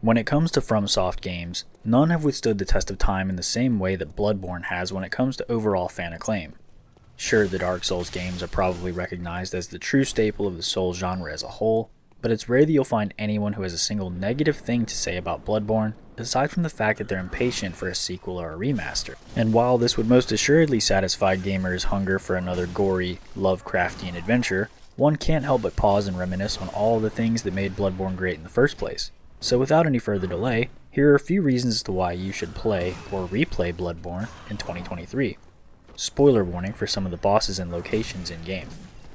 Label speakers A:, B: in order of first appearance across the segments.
A: When it comes to FromSoft games, none have withstood the test of time in the same way that Bloodborne has when it comes to overall fan acclaim. Sure, the Dark Souls games are probably recognized as the true staple of the Souls genre as a whole, but it's rare that you'll find anyone who has a single negative thing to say about Bloodborne, aside from the fact that they're impatient for a sequel or a remaster. And while this would most assuredly satisfy gamers' hunger for another gory, Lovecraftian adventure, one can't help but pause and reminisce on all the things that made Bloodborne great in the first place. So without any further delay, here are a few reasons as to why you should play or replay Bloodborne in 2023. Spoiler warning for some of the bosses and locations in-game.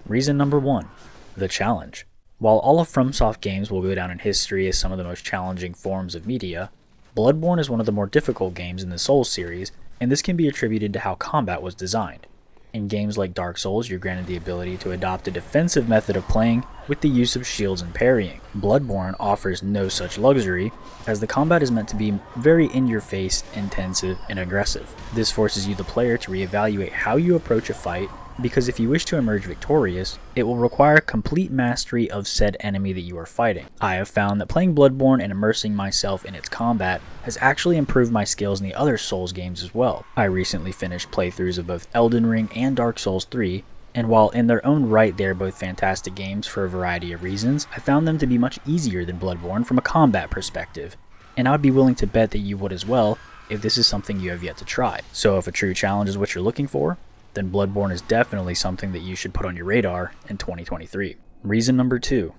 A: Reason number 1, the challenge. While all of FromSoft games will go down in history as some of the most challenging forms of media, Bloodborne is one of the more difficult games in the Souls series, and this can be attributed to how combat was designed. In games like Dark Souls, you're granted the ability to adopt a defensive method of playing with the use of shields and parrying. Bloodborne offers no such luxury, as the combat is meant to be very in-your-face, intensive, and aggressive. This forces you, the player, to reevaluate how you approach a fight, because if you wish to emerge victorious, it will require complete mastery of said enemy that you are fighting. I have found that playing Bloodborne and immersing myself in its combat has actually improved my skills in the other Souls games as well. I recently finished playthroughs of both Elden Ring and Dark Souls 3, and while in their own right they are both fantastic games for a variety of reasons, I found them to be much easier than Bloodborne from a combat perspective, and I'd be willing to bet that you would as well if this is something you have yet to try. So if a true challenge is what you're looking for, then Bloodborne is definitely something that you should put on your radar in 2023. Reason number 2,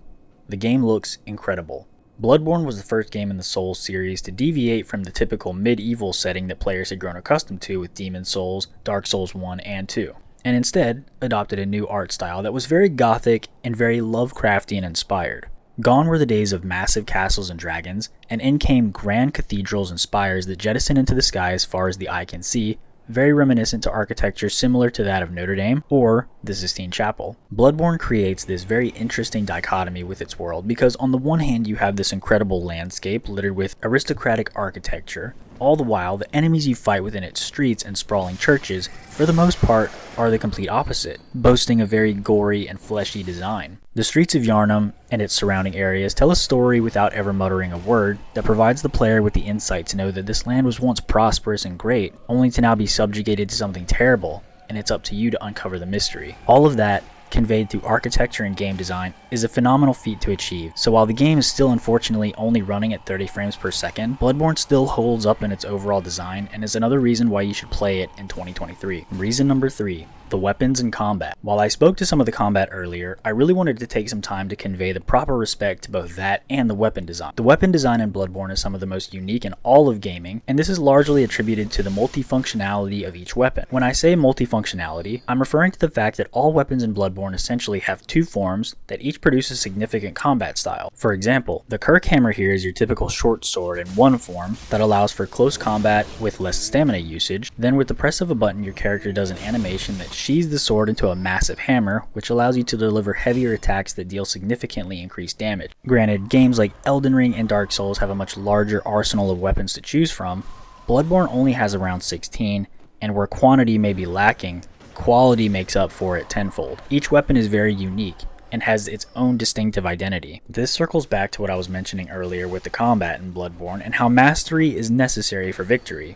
A: the game looks incredible. Bloodborne was the first game in the Souls series to deviate from the typical medieval setting that players had grown accustomed to with Demon's Souls, Dark Souls 1 and 2, and instead adopted a new art style that was very gothic and very Lovecraftian inspired. Gone were the days of massive castles and dragons, and in came grand cathedrals and spires that jettison into the sky as far as the eye can see, very reminiscent to architecture similar to that of Notre Dame or the Sistine Chapel. Bloodborne creates this very interesting dichotomy with its world because on the one hand you have this incredible landscape littered with aristocratic architecture, all the while the enemies you fight within its streets and sprawling churches, for the most part, are the complete opposite, boasting a very gory and fleshy design. The streets of Yharnam and its surrounding areas tell a story without ever muttering a word that provides the player with the insight to know that this land was once prosperous and great, only to now be subjugated to something terrible, and it's up to you to uncover the mystery. All of that, conveyed through architecture and game design, is a phenomenal feat to achieve. So while the game is still unfortunately only running at 30 frames per second, Bloodborne still holds up in its overall design and is another reason why you should play it in 2023. Reason number 3, the weapons and combat. While I spoke to some of the combat earlier, I really wanted to take some time to convey the proper respect to both that and the weapon design. The weapon design in Bloodborne is some of the most unique in all of gaming, and this is largely attributed to the multifunctionality of each weapon. When I say multifunctionality, I'm referring to the fact that all weapons in Bloodborne essentially have 2 forms that each produce a significant combat style. For example, the Kirk hammer here is your typical short sword in one form that allows for close combat with less stamina usage. Then with the press of a button, your character does an animation that sheathes the sword into a massive hammer, which allows you to deliver heavier attacks that deal significantly increased damage. Granted, games like Elden Ring and Dark Souls have a much larger arsenal of weapons to choose from. Bloodborne only has around 16, and where quantity may be lacking, quality makes up for it tenfold. Each weapon is very unique and has its own distinctive identity. This circles back to what I was mentioning earlier with the combat in Bloodborne and how mastery is necessary for victory.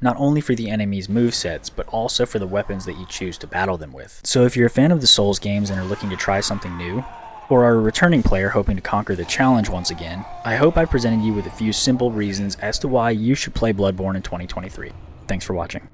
A: Not only for the enemy's movesets, but also for the weapons that you choose to battle them with. So if you're a fan of the Souls games and are looking to try something new, or are a returning player hoping to conquer the challenge once again, I hope I presented you with a few simple reasons as to why you should play Bloodborne in 2023. Thanks for watching.